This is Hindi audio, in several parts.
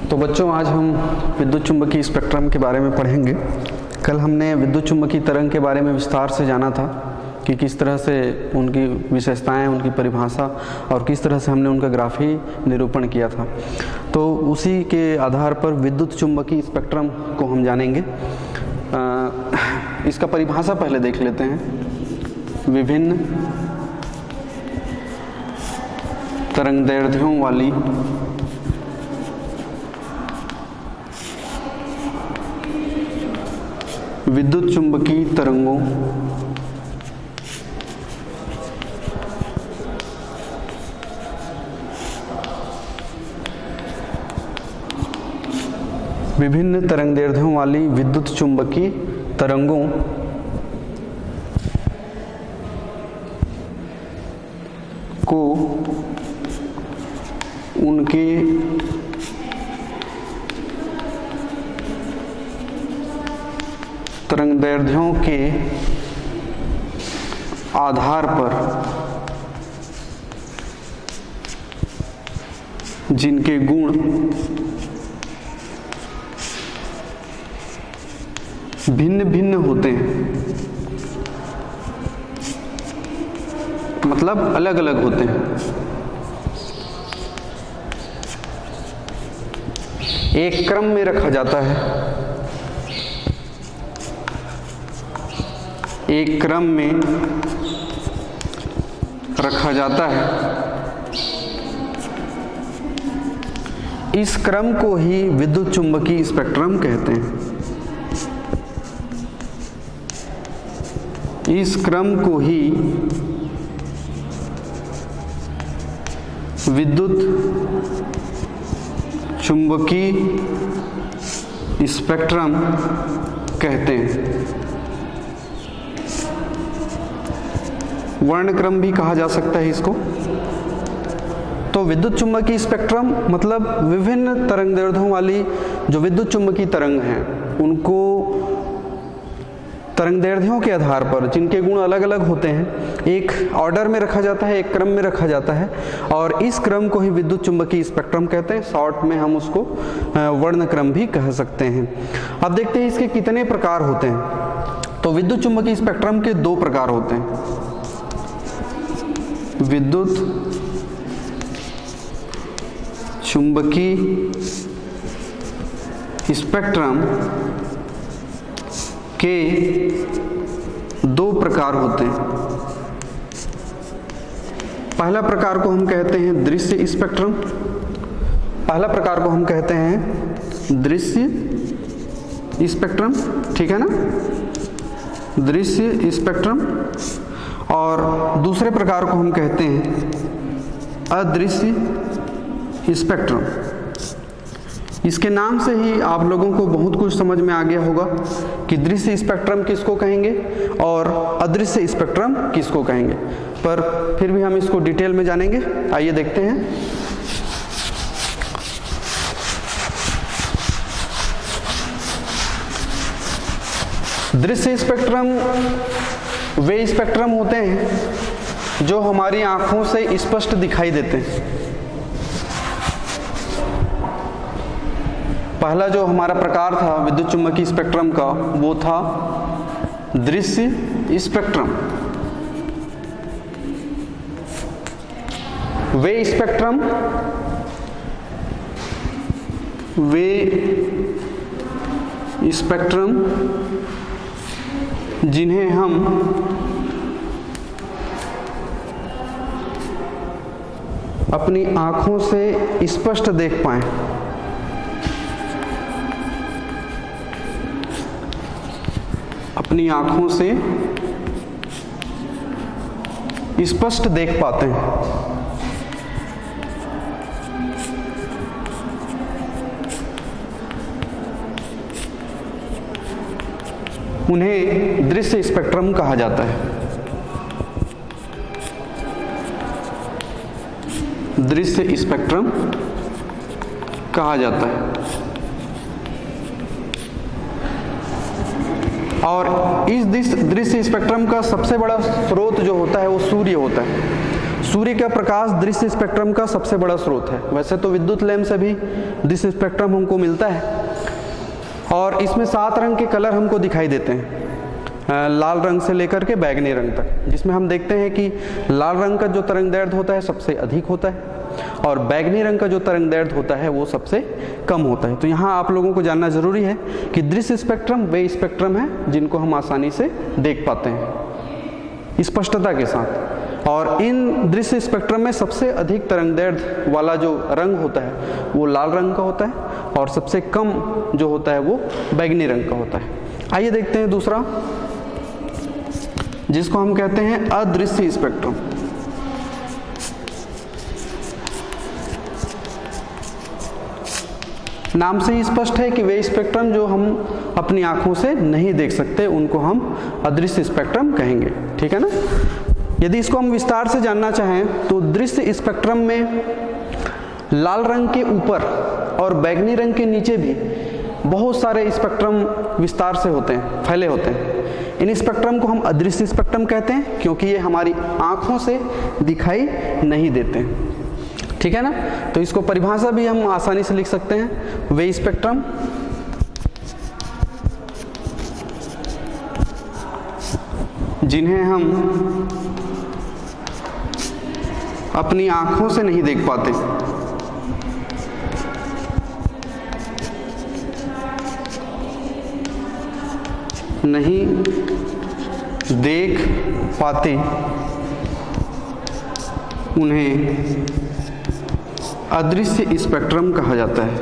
तो बच्चों, आज हम विद्युत चुम्बकीय स्पेक्ट्रम के बारे में पढ़ेंगे। कल हमने विद्युत चुम्बकीय तरंग के बारे में विस्तार से जाना था कि किस तरह से उनकी विशेषताएं, उनकी परिभाषा और किस तरह से हमने उनका ग्राफी निरूपण किया था। तो उसी के आधार पर विद्युत चुम्बकीय स्पेक्ट्रम को हम जानेंगे। इसका परिभाषा पहले देख लेते हैं। विभिन्न तरंगदैर्ध्यों वाली विद्युत चुम्बकीय तरंगों विभिन्न तरंगदैर्ध्यों वाली विद्युत चुम्बकीय तरंगों को उनके तरंगदैर्ध्यों के आधार पर जिनके गुण भिन्न भिन्न होते हैं, मतलब अलग अलग होते हैं, एक क्रम में रखा जाता है, एक क्रम में रखा जाता है। इस क्रम को ही विद्युत चुम्बकीय स्पेक्ट्रम कहते हैं। इस क्रम को ही विद्युत चुम्बकीय स्पेक्ट्रम कहते हैं। वर्णक्रम भी कहा जा सकता है इसको। तो विद्युत चुम्बकीय स्पेक्ट्रम मतलब विभिन्न तरंगदैर्ध्यों वाली जो विद्युत चुम्बकीय तरंग हैं, उनको तरंगदैर्ध्यों के आधार पर जिनके गुण अलग अलग होते हैं, एक ऑर्डर में रखा जाता है, एक क्रम में रखा जाता है, और इस क्रम को ही विद्युत चुम्बकीय स्पेक्ट्रम कहते हैं। शॉर्ट में हम उसको वर्णक्रम भी कह सकते हैं। अब देखते हैं इसके कितने प्रकार होते हैं। तो विद्युत चुम्बकीय स्पेक्ट्रम के दो प्रकार होते हैं। विद्युत चुम्बकीय स्पेक्ट्रम के दो प्रकार होते हैं। पहला प्रकार को हम कहते हैं दृश्य स्पेक्ट्रम। पहला प्रकार को हम कहते हैं दृश्य स्पेक्ट्रम, ठीक है ना, दृश्य स्पेक्ट्रम। और दूसरे प्रकार को हम कहते हैं अदृश्य स्पेक्ट्रम। इसके नाम से ही आप लोगों को बहुत कुछ समझ में आ गया होगा कि दृश्य स्पेक्ट्रम किसको कहेंगे और अदृश्य स्पेक्ट्रम किसको कहेंगे, पर फिर भी हम इसको डिटेल में जानेंगे। आइए देखते हैं। दृश्य स्पेक्ट्रम वे स्पेक्ट्रम होते हैं जो हमारी आंखों से स्पष्ट दिखाई देते हैं। पहला जो हमारा प्रकार था विद्युत चुम्बकीय स्पेक्ट्रम का, वो था दृश्य स्पेक्ट्रम। वे स्पेक्ट्रम जिन्हें हम अपनी आंखों से स्पष्ट देख पाएं, अपनी आंखों से स्पष्ट देख पाते हैं, उन्हें दृश्य स्पेक्ट्रम कहा जाता है। दृश्य स्पेक्ट्रम कहा जाता है। और इस दृश्य स्पेक्ट्रम का सबसे बड़ा स्रोत जो होता है वो सूर्य होता है। सूर्य का प्रकाश दृश्य स्पेक्ट्रम का सबसे बड़ा स्रोत है। वैसे तो विद्युत लैंप से भी दृश्य स्पेक्ट्रम हमको मिलता है और इसमें 7 रंग के कलर हमको दिखाई देते हैं, लाल रंग से लेकर के बैंगनी रंग तक, जिसमें हम देखते हैं कि लाल रंग का जो तरंगदैर्ध्य होता है सबसे अधिक होता है और बैंगनी रंग का जो तरंगदैर्ध्य होता है वो सबसे कम होता है। तो यहाँ आप लोगों को जानना जरूरी है कि दृश्य स्पेक्ट्रम वे स्पेक्ट्रम है जिनको हम आसानी से देख पाते हैं स्पष्टता के साथ, और इन दृश्य स्पेक्ट्रम में सबसे अधिक तरंगदैर्ध्य वाला जो रंग होता है वो लाल रंग का होता है और सबसे कम जो होता है वो बैंगनी रंग का होता है। आइए देखते हैं दूसरा, जिसको हम कहते हैं अदृश्य स्पेक्ट्रम। नाम से ही स्पष्ट है कि वे स्पेक्ट्रम जो हम अपनी आंखों से नहीं देख सकते उनको हम अदृश्य स्पेक्ट्रम कहेंगे, ठीक है ना। यदि इसको हम विस्तार से जानना चाहें तो दृश्य स्पेक्ट्रम में लाल रंग के ऊपर और बैंगनी रंग के नीचे भी बहुत सारे स्पेक्ट्रम विस्तार से होते हैं, फैले होते हैं। इन स्पेक्ट्रम को हम अदृश्य स्पेक्ट्रम कहते हैं क्योंकि ये हमारी आंखों से दिखाई नहीं देते, ठीक है ना। तो इसको परिभाषा भी हम आसानी से लिख सकते हैं, वे स्पेक्ट्रम जिन्हें हम अपनी आंखों से नहीं देख पाते, नहीं देख पाते, उन्हें अदृश्य स्पेक्ट्रम कहा जाता है।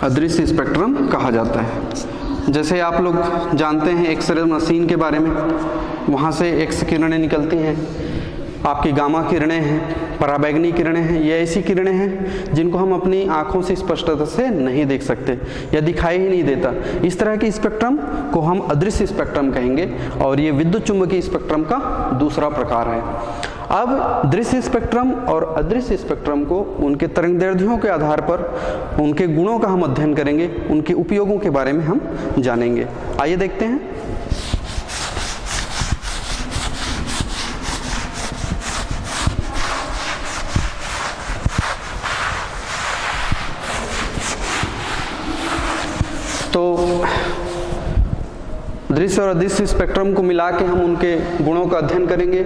अदृश्य स्पेक्ट्रम कहा जाता है। जैसे आप लोग जानते हैं एक्सरे मशीन के बारे में, वहाँ से एक्स किरणें निकलती हैं, आपकी गामा किरणें हैं, पराबैंगनी किरणें हैं, ये ऐसी किरणें हैं जिनको हम अपनी आंखों से स्पष्टता से नहीं देख सकते या दिखाई ही नहीं देता। इस तरह के स्पेक्ट्रम को हम अदृश्य स्पेक्ट्रम कहेंगे और ये विद्युत चुम्बकीय स्पेक्ट्रम का दूसरा प्रकार है। अब दृश्य स्पेक्ट्रम और अदृश्य स्पेक्ट्रम को उनके तरंगदैर्ध्यों के आधार पर उनके गुणों का हम अध्ययन करेंगे, उनके उपयोगों के बारे में हम जानेंगे। आइए देखते हैं। तो दृश्य और अदृश्य स्पेक्ट्रम को मिला के हम उनके गुणों का अध्ययन करेंगे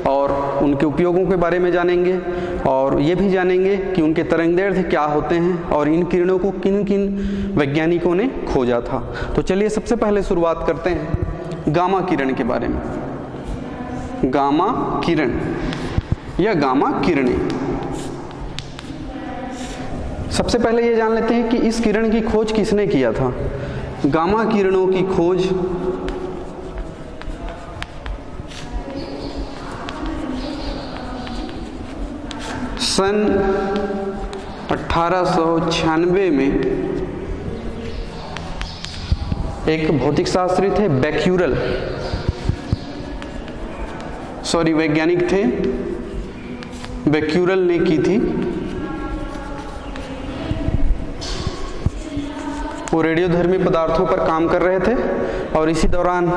और उनके उपयोगों के बारे में जानेंगे और ये भी जानेंगे कि उनके तरंगदैर्ध्य क्या होते हैं और इन किरणों को किन किन वैज्ञानिकों ने खोजा था। तो चलिए सबसे पहले शुरुआत करते हैं गामा किरण के बारे में। गामा किरण या गामा किरणें, सबसे पहले ये जान लेते हैं कि इस किरण की खोज किसने किया था। गामा किरणों की खोज सन 1896 में एक भौतिक शास्त्री थे वैज्ञानिक थे बेक्यूरल ने की थी। वो रेडियोधर्मी पदार्थों पर काम कर रहे थे और इसी दौरान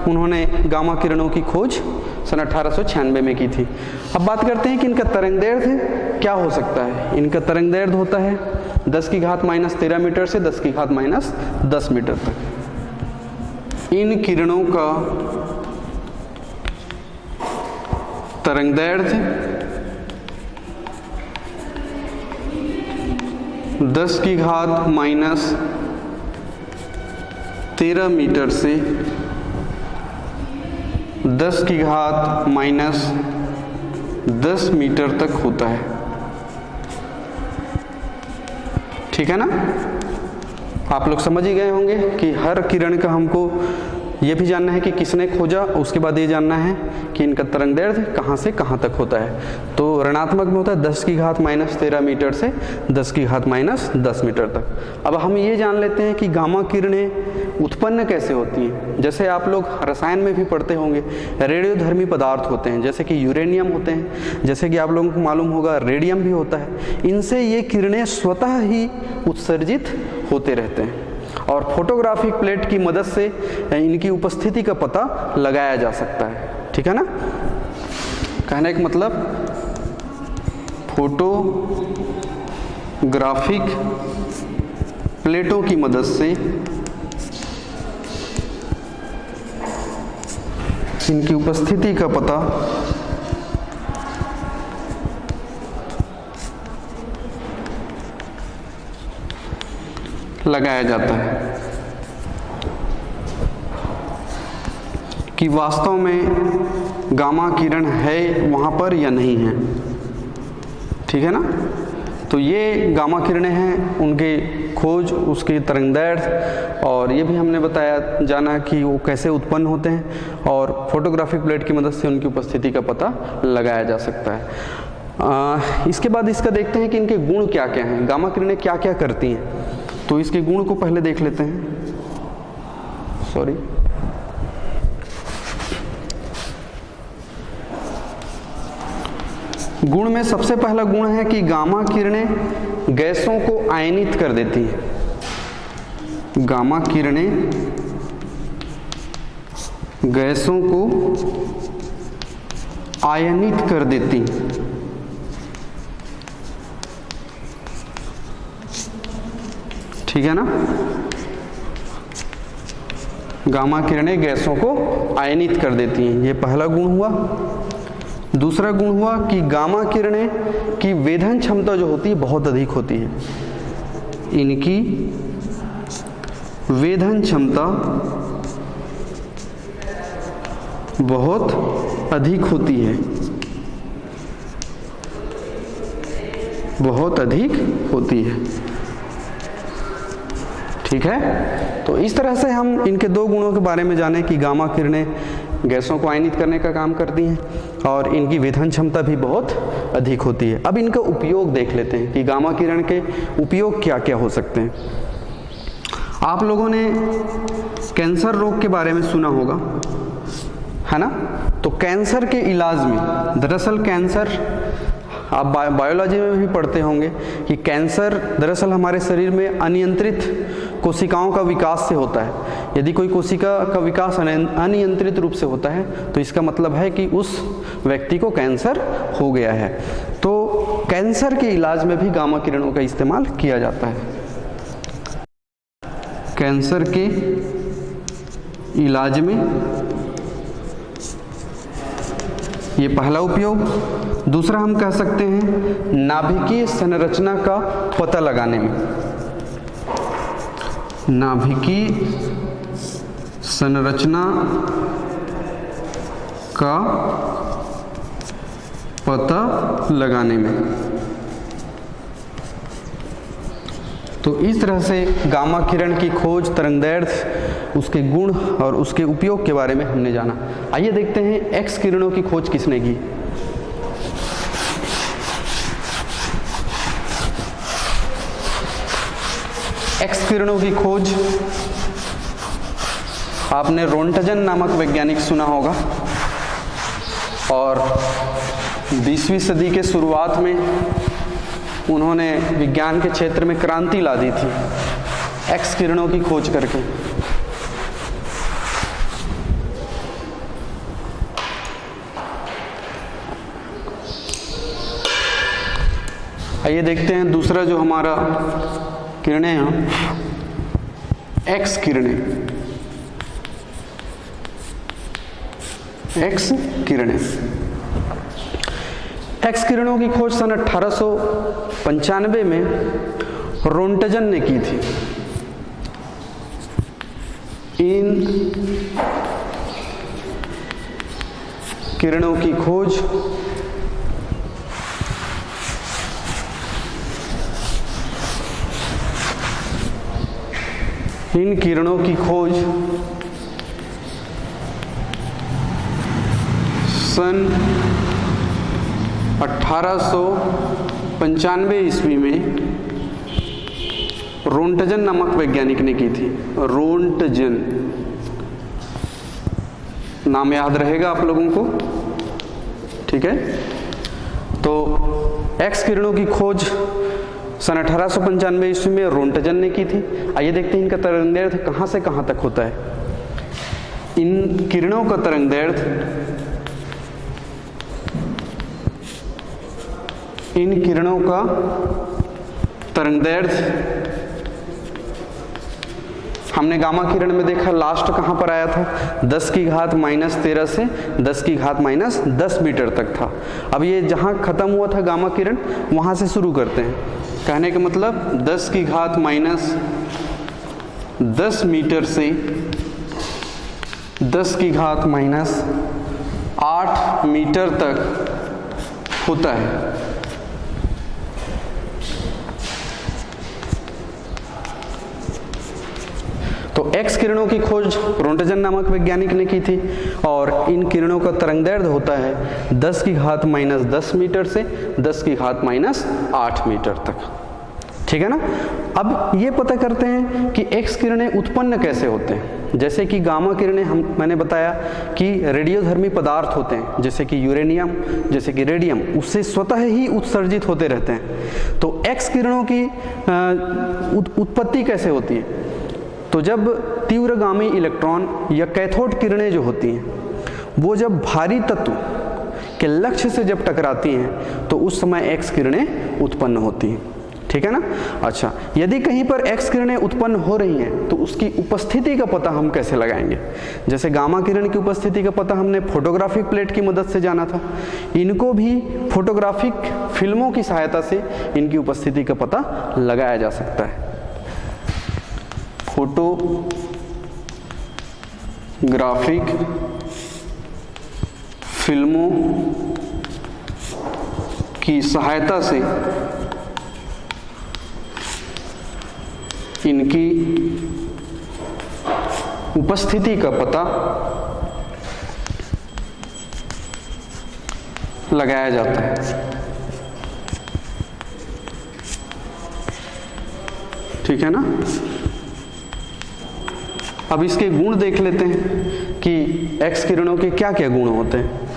उन्होंने गामा किरणों की खोज सन 1896 में की थी। अब बात करते हैं कि इनका तरंगदैर्ध्य क्या हो सकता है। इनका तरंगदैर्ध्य होता है 10⁻⁻13 मीटर से 10⁻10 मीटर तक। इन किरणों का तरंगदैर्ध्य 10⁻13 मीटर से 10⁻10 मीटर तक होता है, ठीक है ना। आप लोग समझ ही गए होंगे कि हर किरण का हमको ये भी जानना है कि किसने खोजा, उसके बाद ये जानना है कि इनका तरंगदैर्ध्य कहाँ से कहाँ तक होता है। तो ऋणात्मक में होता है 10⁻13 मीटर से 10⁻10 मीटर तक। अब हम ये जान लेते हैं कि गामा किरणें उत्पन्न कैसे होती हैं। जैसे आप लोग रसायन में भी पढ़ते होंगे, रेडियोधर्मी पदार्थ होते हैं, जैसे कि यूरेनियम होते हैं, जैसे कि आप लोगों को मालूम होगा रेडियम भी होता है। इनसे ये किरणें स्वतः ही उत्सर्जित होते रहते हैं और फोटोग्राफिक प्लेट की मदद से इनकी उपस्थिति का पता लगाया जा सकता है। ठीक है ना, कहने का मतलब फोटोग्राफिक प्लेटों की मदद से इनकी उपस्थिति का पता लगाया जाता है कि वास्तव में गामा किरण है वहाँ पर या नहीं है। ठीक है ना, तो ये गामा किरणें हैं, उनके खोज, उसकी तरंगदैर्घ्य, और ये भी हमने बताया जाना कि वो कैसे उत्पन्न होते हैं, और फोटोग्राफिक प्लेट की मदद से उनकी उपस्थिति का पता लगाया जा सकता है। इसके बाद इसका देखते हैं कि इनके गुण क्या क्या हैं, गामा किरणें क्या क्या करती हैं। तो इसके गुण को पहले देख लेते हैं। गुण में सबसे पहला गुण है कि गामा किरणें गैसों को आयनित कर देती हैं। गामा किरणें गैसों को आयनित कर देती। ठीक है ना, गामा किरणें गैसों को आयनित कर देती हैं, ये पहला गुण हुआ। दूसरा गुण हुआ कि गामा किरणें की वेधन क्षमता जो होती है बहुत अधिक होती है। इनकी वेधन क्षमता बहुत अधिक होती है, बहुत अधिक होती है। ठीक है, तो इस तरह से हम इनके दो गुणों के बारे में जाने कि गामा किरणें गैसों को आयनित करने का काम करती हैं और इनकी वेधन क्षमता भी बहुत अधिक होती है। अब इनका उपयोग देख लेते हैं कि गामा किरण के उपयोग क्या क्या हो सकते हैं। आप लोगों ने कैंसर रोग के बारे में सुना होगा, है ना। तो कैंसर के इलाज में, दरअसल कैंसर आप बायोलॉजी में भी पढ़ते होंगे कि कैंसर दरअसल हमारे शरीर में अनियंत्रित कोशिकाओं का विकास से होता है। यदि कोई कोशिका का विकास अनियंत्रित रूप से होता है तो इसका मतलब है कि उस व्यक्ति को कैंसर हो गया है। तो कैंसर के इलाज में भी गामा किरणों का इस्तेमाल किया जाता है। कैंसर के इलाज में ये पहला उपयोग। दूसरा हम कह सकते हैं नाभिकीय संरचना का पता लगाने में, नाभिकीय संरचना का पता लगाने में। तो इस तरह से गामा किरण की खोज, तरंगदैर्घ्य, उसके गुण और उसके उपयोग के बारे में हमने जाना। आइए देखते हैं एक्स किरणों की खोज किसने की। एक्स किरणों की खोज आपने रोंटजन नामक वैज्ञानिक सुना होगा, और 20वीं सदी के शुरुआत में उन्होंने विज्ञान के क्षेत्र में क्रांति ला दी थी एक्स किरणों की खोज करके। आइए देखते हैं दूसरा जो हमारा किरणें हैं, एक्स किरणें। एक्स किरणें, एक्स किरणों की खोज सन 1895 में रोंटजन ने की थी। इन किरणों की खोज सन 1895 ईस्वी में रोंटजन नामक वैज्ञानिक ने की थी। रोंटजन नाम याद रहेगा आप लोगों को, ठीक है। तो एक्स किरणों की खोज सन 1895 ईस्वी में रोंटजन ने की थी। आइए देखते हैं इनका तरंगदैर्घ्य कहाँ से कहाँ तक होता है। इन किरणों का तरंगदैर्घ्य हमने गामा किरण में देखा लास्ट कहाँ पर आया था, 10 की घात -13 से 10 की घात -10 मीटर तक था। अब ये जहाँ खत्म हुआ था गामा किरण, वहाँ से शुरू करते हैं। कहने का मतलब 10 की घात -10 मीटर से 10 की घात -8 मीटर तक होता है। तो एक्स किरणों की खोज रोंटजन नामक वैज्ञानिक ने की थी और इन किरणों का तरंगदैर्घ्य होता है 10 की घात -10 मीटर से 10 की घात -8 मीटर तक। ठीक है ना। अब ये पता करते हैं कि एक्स किरणें उत्पन्न कैसे होते हैं। जैसे कि गामा किरणें मैंने बताया कि रेडियोधर्मी पदार्थ होते हैं, जैसे कि यूरेनियम, जैसे कि रेडियम, उससे स्वतः ही उत्सर्जित होते रहते हैं। तो एक्स किरणों की उत्पत्ति कैसे होती है? तो जब तीव्रगामी इलेक्ट्रॉन या कैथोड किरणें जो होती हैं, वो जब भारी तत्व के लक्ष्य से जब टकराती हैं तो उस समय एक्स किरणें उत्पन्न होती हैं। ठीक है ना। अच्छा, यदि कहीं पर एक्स किरणें उत्पन्न हो रही हैं तो उसकी उपस्थिति का पता हम कैसे लगाएंगे? जैसे गामा किरण की उपस्थिति का पता हमने फोटोग्राफिक प्लेट की मदद से जाना था, इनको भी फोटोग्राफिक फिल्मों की सहायता से इनकी उपस्थिति का पता लगाया जा सकता है। फोटोग्राफिक फिल्मों की सहायता से इनकी उपस्थिति का पता लगाया जाता है। ठीक है ना। अब इसके गुण देख लेते हैं कि एक्स किरणों के क्या क्या गुण होते हैं।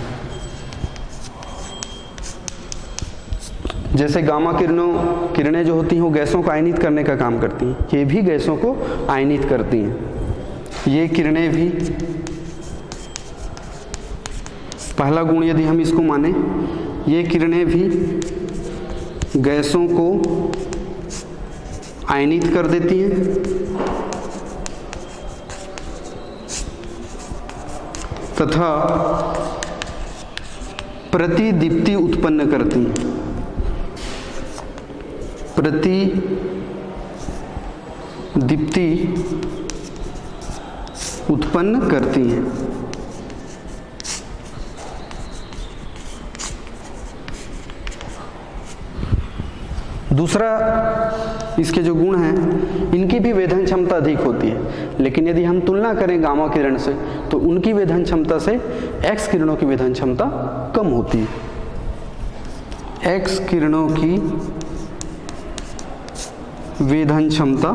जैसे गामा किरणें जो होती हैं वो गैसों को आयनित करने का काम करती हैं, ये भी गैसों को आयनित करती हैं। ये किरणें भी, पहला गुण यदि हम इसको माने, ये किरणें भी गैसों को आयनित कर देती हैं तथा प्रतिदीप्ति उत्पन्न करती हैं। प्रतिदीप्ति उत्पन्न करती हैं। दूसरा इसके जो गुण हैं, इनकी भी वेधन क्षमता अधिक होती है, लेकिन यदि हम तुलना करें गामा किरण से तो उनकी वेधन क्षमता से एक्स किरणों की वेधन क्षमता कम होती है। एक्स किरणों की वेधन क्षमता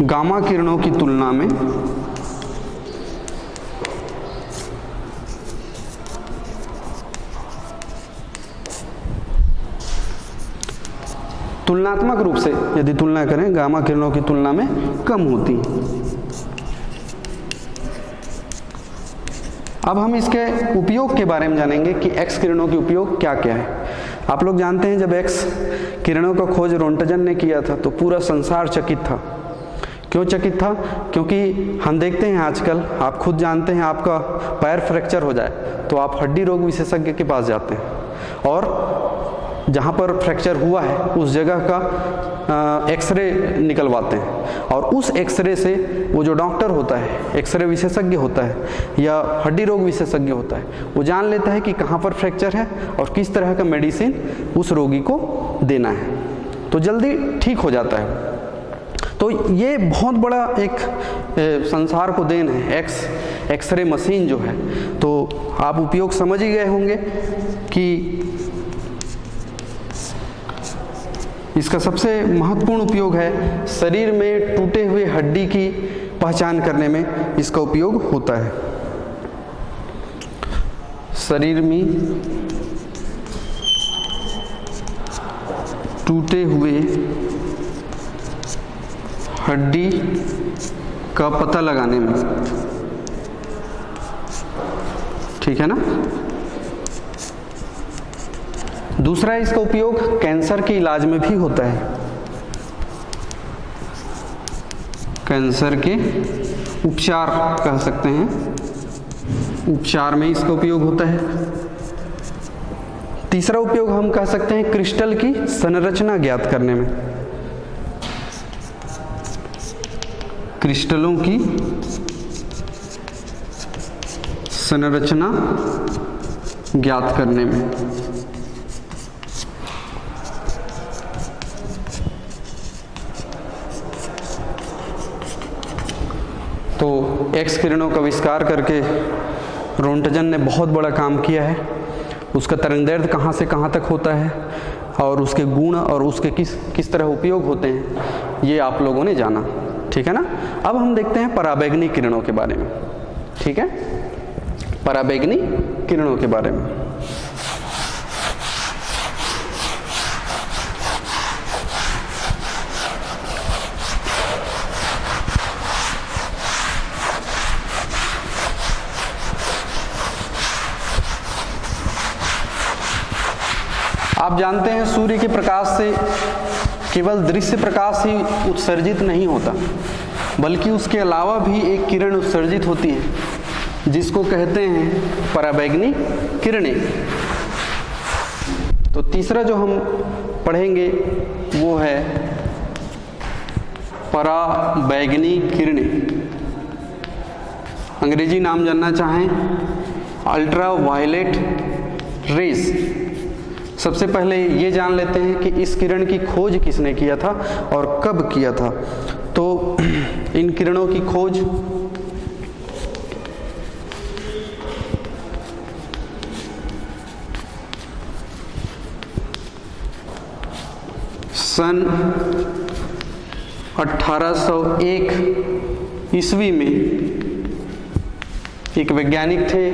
गामा किरणों की तुलना में तुलनात्मक रूप से यदि तुलना करें गामा किरणों की तुलना में कम होती है। अब हम इसके उपयोग के बारे में जानेंगे कि एक्स किरणों के उपयोग क्या क्या है। आप लोग जानते हैं जब एक्स किरणों का खोज रोंटजन ने किया था तो पूरा संसार चकित था। क्यों चकित था? क्योंकि हम देखते हैं आजकल, आप खुद जानते हैं, आपका पैर फ्रैक्चर हो जाए तो आप हड्डी रोग विशेषज्ञ के पास जाते हैं और जहाँ पर फ्रैक्चर हुआ है उस जगह का एक्सरे निकलवाते हैं और उस एक्सरे से वो जो डॉक्टर होता है, एक्सरे विशेषज्ञ होता है या हड्डी रोग विशेषज्ञ होता है, वो जान लेता है कि कहाँ पर फ्रैक्चर है और किस तरह का मेडिसिन उस रोगी को देना है, तो जल्दी ठीक हो जाता है। तो ये बहुत बड़ा एक संसार को देन है एक्सरे मशीन जो है। तो आप उपयोग समझ ही गए होंगे कि इसका सबसे महत्वपूर्ण उपयोग है शरीर में टूटे हुए हड्डी की पहचान करने में इसका उपयोग होता है। शरीर में टूटे हुए हड्डी का पता लगाने में, ठीक है ना। दूसरा, इसका उपयोग कैंसर के इलाज में भी होता है, कैंसर के उपचार कह सकते हैं, उपचार में इसका उपयोग होता है। तीसरा उपयोग हम कह सकते हैं क्रिस्टल की संरचना ज्ञात करने में, क्रिस्टलों की संरचना ज्ञात करने में। तो एक्स किरणों का आविष्कार करके रोंटजन ने बहुत बड़ा काम किया है। उसका तरंगदैर्घ्य कहाँ से कहाँ तक होता है और उसके गुण और उसके किस तरह उपयोग होते हैं, ये आप लोगों ने जाना, ठीक है ना। अब हम देखते हैं पराबैंगनी किरणों के बारे में, ठीक है, पराबैंगनी किरणों के बारे में। आप जानते हैं सूर्य के प्रकाश से केवल दृश्य प्रकाश ही उत्सर्जित नहीं होता, बल्कि उसके अलावा भी एक किरण उत्सर्जित होती है जिसको कहते हैं पराबैंगनी किरणें। तो तीसरा जो हम पढ़ेंगे वो है पराबैंगनी किरणें। अंग्रेजी नाम जानना चाहें अल्ट्रा वायलेट रेज। सबसे पहले ये जान लेते हैं कि इस किरण की खोज किसने किया था और कब किया था। तो इन किरणों की खोज सन 1801 ईस्वी में एक वैज्ञानिक थे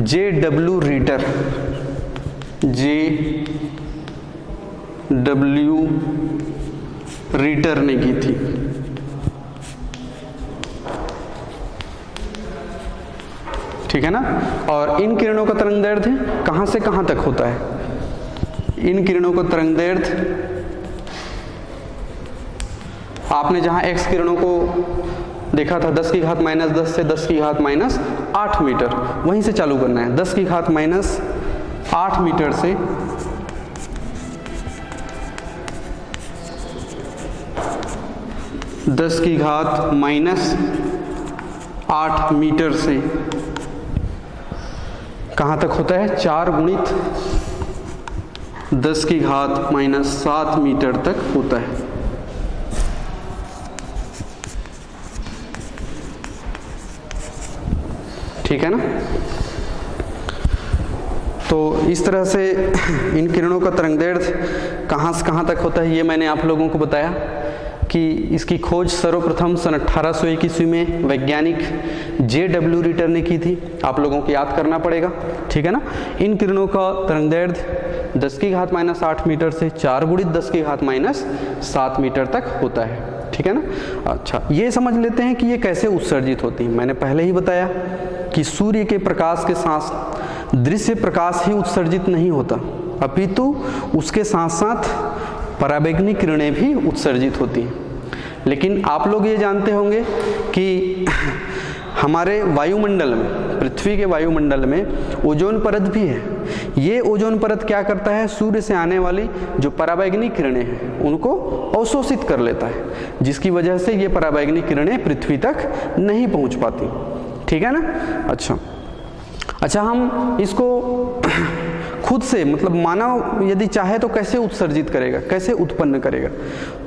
J.W. रीटर, J.W. रीटर ने की थी। ठीक है ना। और इन किरणों का तरंगदैर्घ्य कहां से कहां तक होता है? इन किरणों का तरंगदैर्घ्य आपने जहां एक्स किरणों को देखा था 10 की घात -10 से 10 की घात -8 मीटर, वहीं से चालू करना है। 10 की घात -8 मीटर से 10 की घात -8 मीटर से कहां तक होता है? 4 गुणित 10 की घात -7 मीटर तक होता है। ठीक है ना। तो इस तरह से इन किरणों का तरंगदैर्घ्य कहाँ से कहाँ तक होता है ये मैंने आप लोगों को बताया कि इसकी खोज सर्वप्रथम सन 1801 ईस्वी में वैज्ञानिक J.W. रीटर ने की थी। आप लोगों को याद करना पड़ेगा, ठीक है ना। इन किरणों का तरंगदैर्घ्य 10 की घात -8 मीटर से 4 गुणित 10 की घात -7 मीटर तक होता है। ठीक है ना। अच्छा, ये समझ लेते हैं कि ये कैसे उत्सर्जित होती है। मैंने पहले ही बताया कि सूर्य के प्रकाश के साथ दृश्य प्रकाश ही उत्सर्जित नहीं होता, अपितु उसके साथ साथ पराबैंगनी किरणें भी उत्सर्जित होती हैं। लेकिन आप लोग ये जानते होंगे कि हमारे वायुमंडल में, पृथ्वी के वायुमंडल में ओजोन परत भी है। ये ओजोन परत क्या करता है? सूर्य से आने वाली जो पराबैंगनी किरणें हैं उनको अवशोषित कर लेता है, जिसकी वजह से ये पराबैंगनी किरणें पृथ्वी तक नहीं पहुंच पाती। ठीक है ना। अच्छा, हम इसको खुद से, मतलब मानव यदि चाहे तो कैसे उत्सर्जित करेगा, कैसे उत्पन्न करेगा?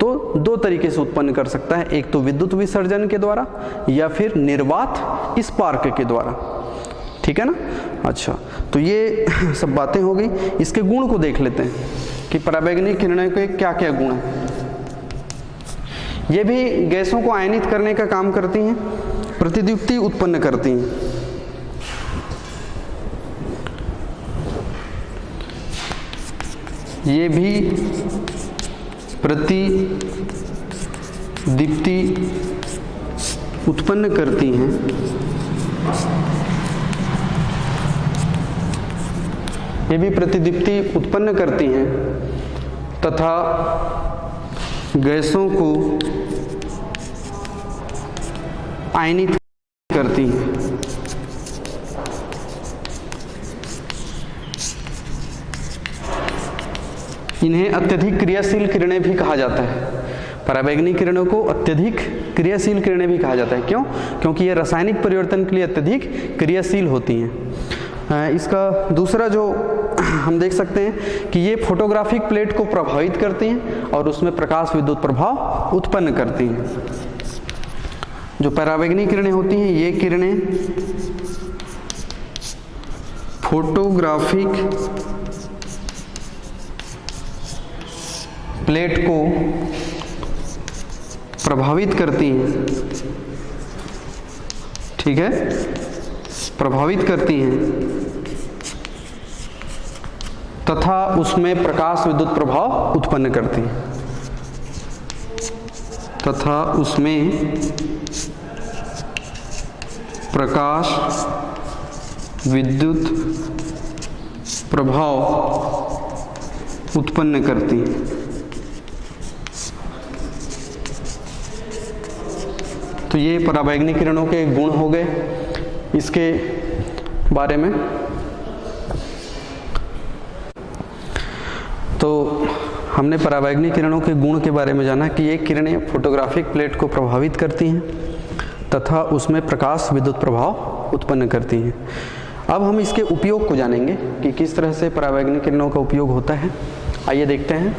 तो 2 तरीके से उत्पन्न कर सकता है, एक तो विद्युत विसर्जन के द्वारा या फिर निर्वात स्पार्क के द्वारा। ठीक है ना। अच्छा, तो ये सब बातें हो गई। इसके गुण को देख लेते हैं कि पराबैंगनी किरणों के क्या क्या गुण हैं। ये भी गैसों को आयनित करने का काम करती हैं, प्रतिदीप्ति उत्पन्न करती हैं। ये भी प्रतिदीप्ति उत्पन्न करती हैं ये भी प्रतिदीप्ति उत्पन्न करती हैं तथा गैसों को आयनित करती हैं। इन्हें अत्यधिक क्रियाशील किरणें भी कहा जाता है। पराबैंगनी किरणों को अत्यधिक क्रियाशील किरणें भी कहा जाता है। क्यों? क्योंकि ये रासायनिक परिवर्तन के लिए अत्यधिक क्रियाशील होती हैं। इसका दूसरा जो हम देख सकते हैं कि ये फोटोग्राफिक प्लेट को प्रभावित करती हैं और उसमें प्रकाश विद्युत प्रभाव उत्पन्न करती हैं। जो पराबैंगनी किरणें होती हैं ये किरणें फोटोग्राफिक प्लेट को प्रभावित करती हैं, ठीक है, प्रभावित करती हैं तथा उसमें प्रकाश विद्युत प्रभाव उत्पन्न करती हैं तथा उसमें प्रकाश विद्युत प्रभाव उत्पन्न करती हैं। तो ये पराबैंगनी किरणों के गुण हो गए। इसके बारे में तो हमने पराबैंगनी किरणों के गुण के बारे में जाना कि ये किरणें फोटोग्राफिक प्लेट को प्रभावित करती हैं तथा उसमें प्रकाश विद्युत प्रभाव उत्पन्न करती हैं। अब हम इसके उपयोग को जानेंगे कि किस तरह से पराबैंगनी किरणों का उपयोग होता है। आइए देखते हैं।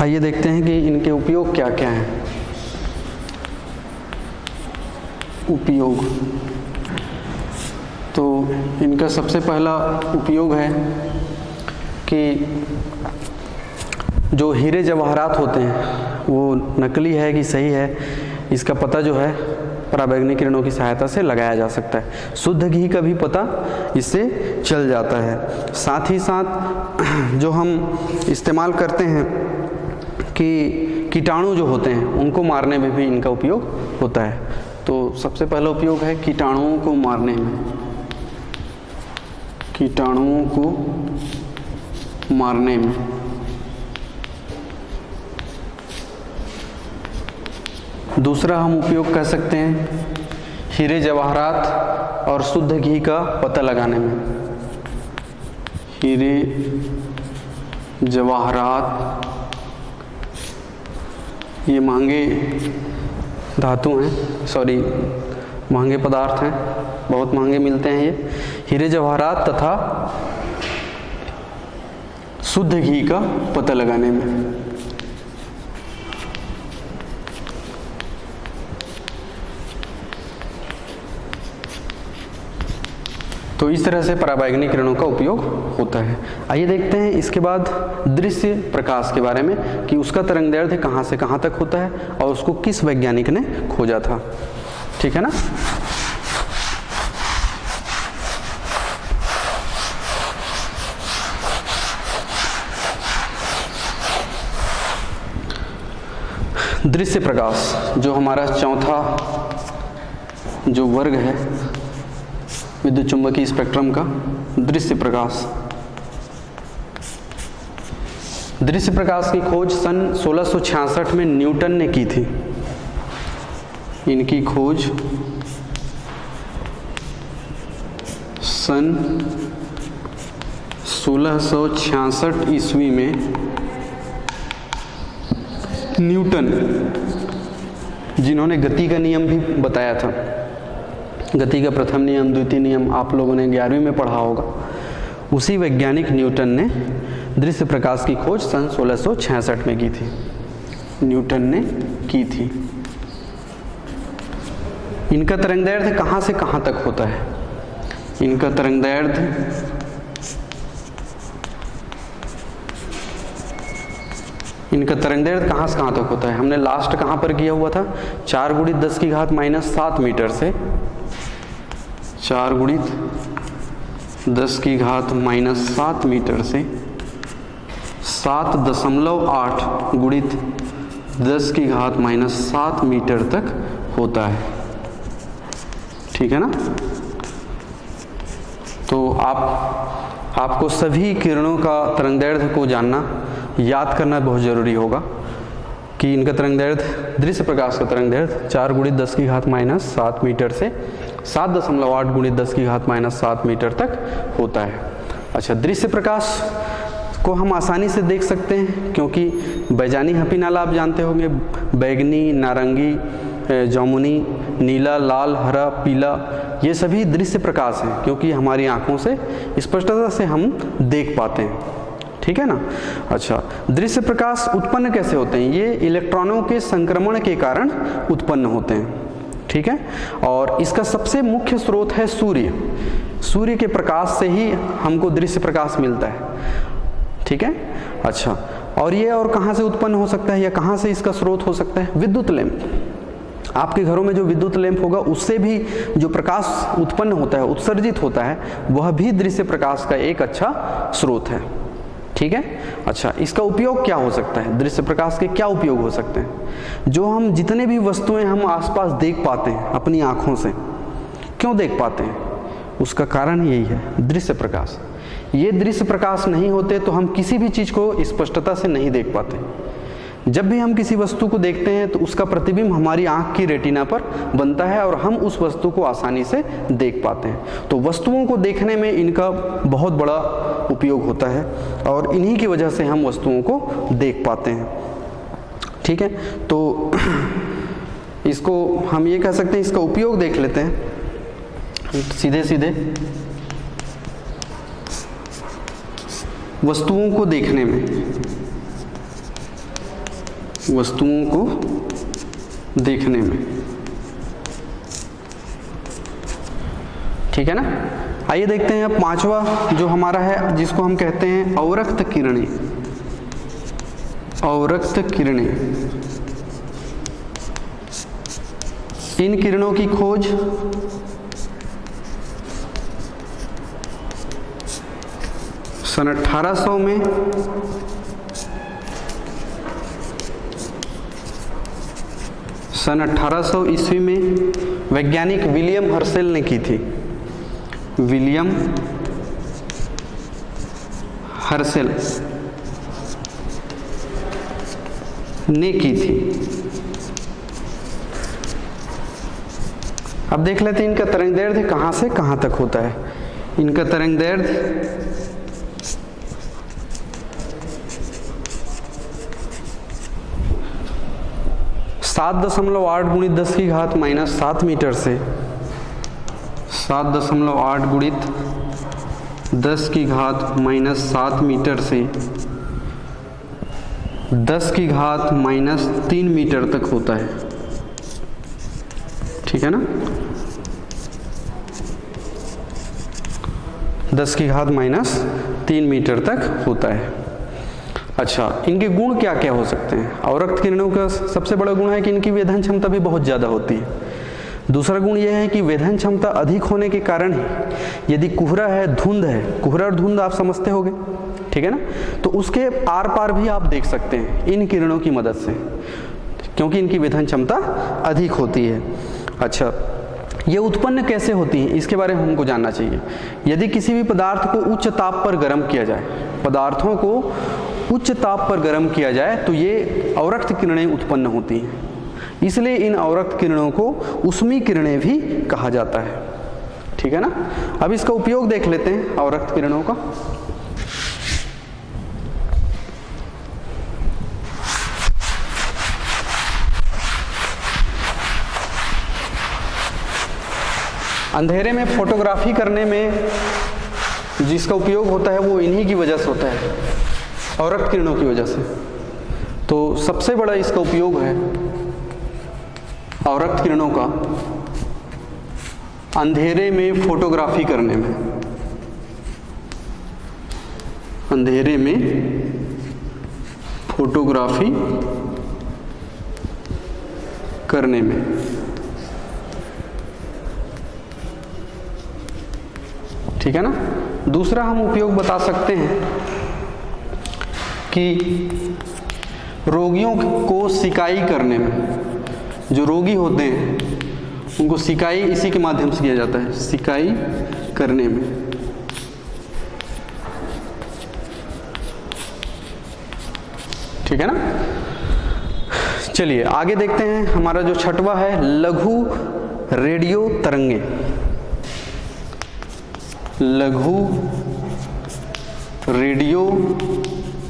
आइए देखते हैं कि इनके उपयोग क्या क्या हैं। उपयोग तो इनका सबसे पहला उपयोग है कि जो हीरे जवाहरात होते हैं वो नकली है कि सही है इसका पता जो है पराबैंगनी किरणों की सहायता से लगाया जा सकता है। शुद्ध घी का भी पता इससे चल जाता है। साथ ही साथ जो हम इस्तेमाल करते हैं कि कीटाणु जो होते हैं उनको मारने में भी इनका उपयोग होता है। तो सबसे पहला उपयोग है कीटाणुओं को मारने में, कीटाणुओं को मारने में। दूसरा हम उपयोग कर सकते हैं हीरे जवाहरात और शुद्ध घी का पता लगाने में। हीरे जवाहरात ये महंगे धातु हैं, सॉरी महंगे पदार्थ हैं, बहुत महंगे मिलते हैं ये। हीरे जवाहरात तथा शुद्ध घी का पता लगाने में। तो इस तरह से पराबैंगनी किरणों का उपयोग होता है। आइए देखते हैं इसके बाद दृश्य प्रकाश के बारे में कि उसका तरंगदैर्ध्य कहाँ से कहाँ तक होता है और उसको किस वैज्ञानिक ने खोजा था। ठीक है ना। दृश्य प्रकाश जो हमारा चौथा जो वर्ग है विद्युत चुंबकीय स्पेक्ट्रम का, दृश्य प्रकाश। दृश्य प्रकाश की खोज सन 1666 में न्यूटन ने की थी। इनकी खोज सन 1666 ईस्वी में न्यूटन, जिन्होंने गति का नियम भी बताया था, गति का प्रथम नियम द्वितीय नियम आप लोगों ने 11वीं में पढ़ा होगा, उसी वैज्ञानिक न्यूटन ने दृश्य प्रकाश की खोज सन 1666 में की थी। न्यूटन ने की थी। इनका तरंगदैर्ध्य कहाँ से कहाँ तक होता है? इनका तरंगदैर्ध्य इनका तरंगदैर्घ्य कहाँ से कहाँ तक होता है? हमने लास्ट कहाँ पर किया हुआ था? 4 × 10⁻⁷ मीटर से 4 × 10⁻⁷ मीटर से 7.8 × 10⁻⁷ मीटर तक होता है। ठीक है ना? तो आपको सभी किरणों का तरंगदैर्घ्य को जानना, याद करना बहुत ज़रूरी होगा कि इनका तरंगदैर्घ्य, दृश्य प्रकाश का तरंगदैर्घ्य 4 × 10⁻⁷ मीटर से 7.8 × 10⁻⁷ मीटर तक होता है। अच्छा, दृश्य प्रकाश को हम आसानी से देख सकते हैं क्योंकि बैजानी हपीनाला आप जानते होंगे, बैगनी, नारंगी, जामुनी, नीला, लाल, हरा, पीला, ये सभी दृश्य प्रकाश हैं क्योंकि हमारी आंखों से स्पष्टता से हम देख पाते हैं। ठीक है ना? अच्छा, दृश्य प्रकाश उत्पन्न कैसे होते हैं? ये इलेक्ट्रॉनों के संक्रमण के कारण उत्पन्न होते हैं। ठीक है? और इसका सबसे मुख्य स्रोत है सूर्य। सूर्य के प्रकाश से ही हमको दृश्य प्रकाश मिलता है। ठीक है? अच्छा, और ये और कहाँ से उत्पन्न हो सकता है या कहाँ से इसका स्रोत हो सकता है? विद्युत लैंप। आपके घरों में जो विद्युत लैंप होगा उससे भी जो प्रकाश उत्पन्न होता है, उत्सर्जित होता है, वह भी दृश्य प्रकाश का एक अच्छा स्रोत है। ठीक है? अच्छा, इसका उपयोग क्या हो सकता है? दृश्य प्रकाश के क्या उपयोग हो सकते हैं? जो हम जितने भी वस्तुएं हम आसपास देख पाते हैं अपनी आँखों से, क्यों देख पाते हैं? उसका कारण यही है, दृश्य प्रकाश। ये दृश्य प्रकाश नहीं होते तो हम किसी भी चीज़ को स्पष्टता से नहीं देख पाते। जब भी हम किसी वस्तु को देखते हैं तो उसका प्रतिबिंब हमारी आंख की रेटिना पर बनता है और हम उस वस्तु को आसानी से देख पाते हैं। तो वस्तुओं को देखने में इनका बहुत बड़ा उपयोग होता है और इन्हीं की वजह से हम वस्तुओं को देख पाते हैं। ठीक है? तो इसको हम ये कह सकते हैं, इसका उपयोग देख लेते हैं सीधे सीधे। वस्तुओं को देखने में, वस्तुओं को देखने में। ठीक है ना? आइए देखते हैं अब पांचवा जो हमारा है, जिसको हम कहते हैं अवरक्त किरणें। अवरक्त किरणें, इन किरणों की खोज सन 1800 में सन 1800 ईस्वी में वैज्ञानिक विलियम हर्शेल ने की थी। विलियम हर्शेल ने की थी। अब देख लेते हैं इनका तरंगदैर्घ्य कहाँ से कहाँ तक होता है। इनका तरंगदैर्घ्य 7.8 × 10⁻⁷ मीटर से 7.8 × 10⁻⁷ मीटर से 10⁻³ मीटर तक होता है। ठीक है ना? 10⁻³ मीटर तक होता है। अच्छा, इनके गुण क्या क्या हो सकते हैं? अवरक्त किरणों का सबसे बड़ा गुण है कि इनकी वेधन क्षमता भी बहुत ज़्यादा होती है। दूसरा गुण यह है कि वेधन क्षमता अधिक होने के कारण ही यदि कोहरा है, धुंध है, कोहरा और धुंध आप समझते होंगे, ठीक है ना? तो उसके आर पार भी आप देख सकते हैं इन किरणों की मदद से, क्योंकि इनकी वेधन क्षमता अधिक होती है। अच्छा, ये उत्पन्न कैसे होती है इसके बारे में हमको जानना चाहिए। यदि किसी भी पदार्थ को उच्च ताप पर गर्म किया जाए, पदार्थों को उच्च ताप पर गर्म किया जाए तो ये अवरक्त किरणें उत्पन्न होती हैं। इसलिए इन अवरक्त किरणों को उष्मी किरणें भी कहा जाता है। ठीक है ना? अब इसका उपयोग देख लेते हैं अवरक्त किरणों का। अंधेरे में फोटोग्राफी करने में जिसका उपयोग होता है वो इन्हीं की वजह से होता है, अवरक्त किरणों की वजह से। तो सबसे बड़ा इसका उपयोग है अवरक्त किरणों का अंधेरे में फोटोग्राफी करने में। अंधेरे में फोटोग्राफी करने में। ठीक है ना। दूसरा हम उपयोग बता सकते हैं कि रोगियों को सिकाई करने में, जो रोगी होते हैं उनको सिकाई इसी के माध्यम से किया जाता है, सिकाई करने में। ठीक है ना। चलिए आगे देखते हैं। हमारा जो छठवां है, लघु रेडियो तरंगे। लघु रेडियो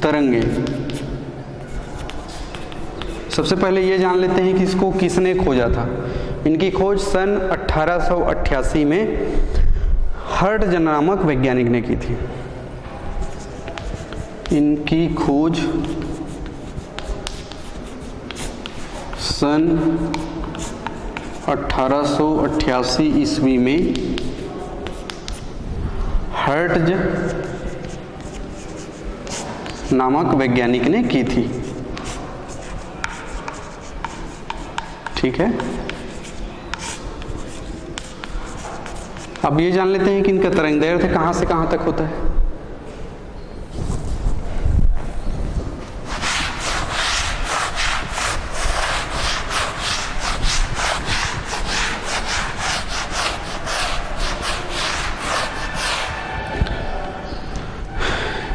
तरंगे। सबसे पहले ये जान लेते हैं कि इसको किसने खोजा था। इनकी खोज सन 1888 में हर्ट्ज नामक वैज्ञानिक ने की थी। इनकी खोज सन 1888 ईस्वी में हर्ट्ज नामक वैज्ञानिक ने की थी। ठीक है। अब ये जान लेते हैं कि इनका तरंगदैर्घ्य कहां से कहां तक होता है।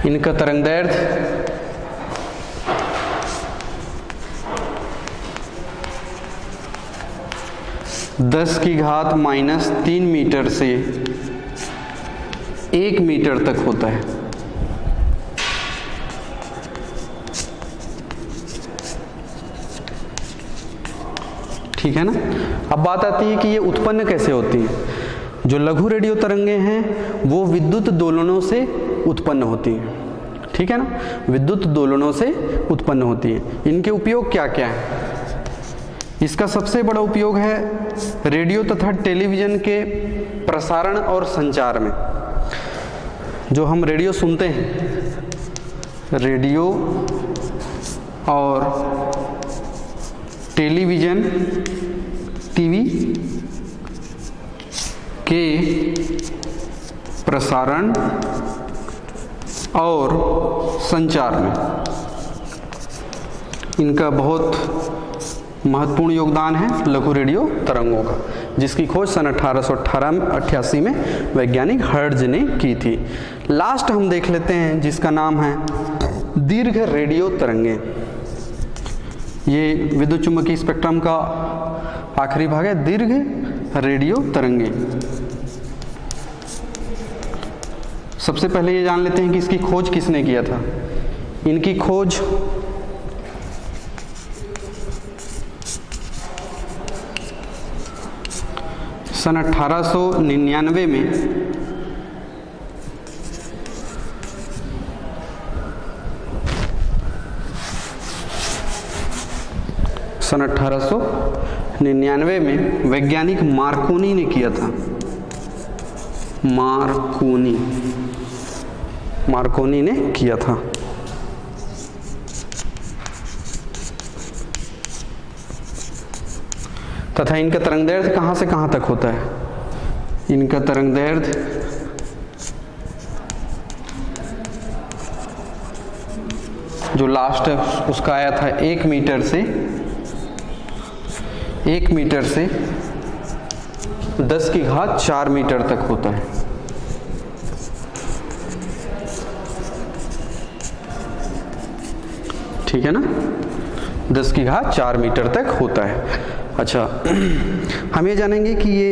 इनका तरंगदैर्घ्य 10⁻³ मीटर से 1 मीटर तक होता है। ठीक है ना। अब बात आती है कि ये उत्पन्न कैसे होती है। जो लघु रेडियो तरंगे हैं वो विद्युत दोलनों से उत्पन्न होती हैं। ठीक है ना, विद्युत दोलनों से उत्पन्न होती है। इनके उपयोग क्या क्या है। इसका सबसे बड़ा उपयोग है रेडियो तथा टेलीविज़न के प्रसारण और संचार में। जो हम रेडियो सुनते हैं, रेडियो और टेलीविज़न, टीवी के प्रसारण और संचार में इनका बहुत महत्वपूर्ण योगदान है लघु रेडियो तरंगों का, जिसकी खोज सन 1888 में वैज्ञानिक हर्ट्ज ने की थी। लास्ट हम देख लेते हैं जिसका नाम है दीर्घ रेडियो तरंगे। ये विद्युत चुम्बकीय स्पेक्ट्रम का आखिरी भाग है, दीर्घ रेडियो तरंगे। सबसे पहले ये जान लेते हैं कि इसकी खोज किसने किया था। इनकी खोज सन 1899 में सन 1899 में वैज्ञानिक मार्कोनी ने किया था। मार्कोनी ने किया था। तथा इनका तरंगदैर्घ्य कहां से कहां तक होता है। इनका तरंगदैर्घ्य जो लास्ट है उसका आया था 1 मीटर से 10⁻⁴ मीटर तक होता है। ठीक है ना, 10⁻⁴ मीटर तक होता है। अच्छा, हम ये जानेंगे कि ये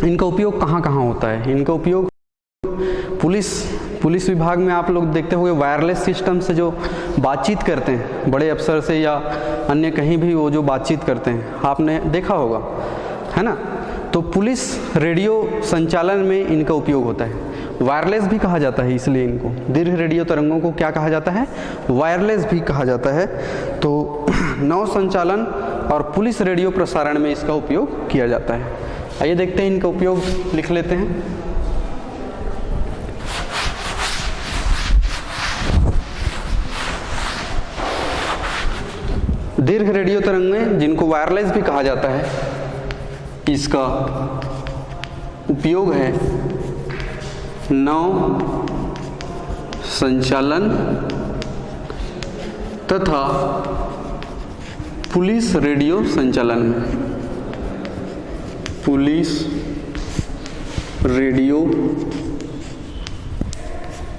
इनका उपयोग कहाँ कहाँ होता है। इनका उपयोग पुलिस विभाग में आप लोग देखते होंगे, वायरलेस सिस्टम से जो बातचीत करते हैं बड़े अफसर से या अन्य कहीं भी, वो जो बातचीत करते हैं आपने देखा होगा, है ना। तो पुलिस रेडियो संचालन में इनका उपयोग होता है। वायरलेस भी कहा जाता है, इसलिए इनको दीर्घ रेडियो तरंगों को क्या कहा जाता है, वायरलेस भी कहा जाता है। तो नौ संचालन और पुलिस रेडियो प्रसारण में इसका उपयोग किया जाता है। आइए देखते हैं, इनका उपयोग लिख लेते हैं। दीर्घ रेडियो तरंगें, जिनको वायरलेस भी कहा जाता है, इसका उपयोग है नाव संचालन तथा पुलिस रेडियो संचालन में। पुलिस रेडियो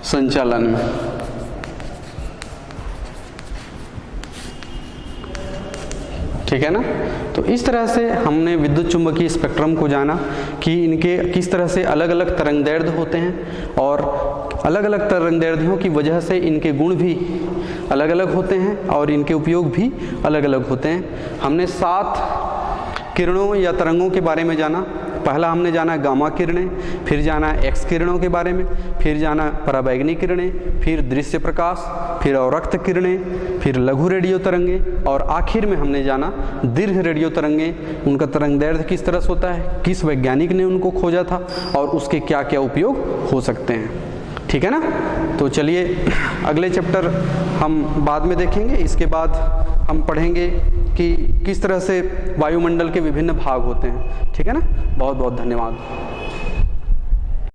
संचालन में। ठीक है ना। तो इस तरह से हमने विद्युत चुम्बकीय स्पेक्ट्रम को जाना कि इनके किस तरह से अलग अलग तरंगदैर्ध्य होते हैं और अलग अलग तरंगदैर्ध्यों की वजह से इनके गुण भी अलग अलग होते हैं और इनके उपयोग भी अलग अलग होते हैं। हमने 7 किरणों या तरंगों के बारे में जाना। पहला हमने जाना गामा किरणें, फिर जाना एक्स किरणों के बारे में, फिर जाना पराबैंगनी किरणें, फिर दृश्य प्रकाश, फिर अवरक्त किरणें, फिर लघु रेडियो तरंगें और आखिर में हमने जाना दीर्घ रेडियो तरंगें। उनका तरंगदैर्ध्य किस तरह से होता है, किस वैज्ञानिक ने उनको खोजा था और उसके क्या क्या उपयोग हो सकते हैं। ठीक है ना। तो चलिए अगले चैप्टर हम बाद में देखेंगे। इसके बाद हम पढ़ेंगे कि किस तरह से वायुमंडल के विभिन्न भाग होते हैं। ठीक है ना। बहुत बहुत धन्यवाद।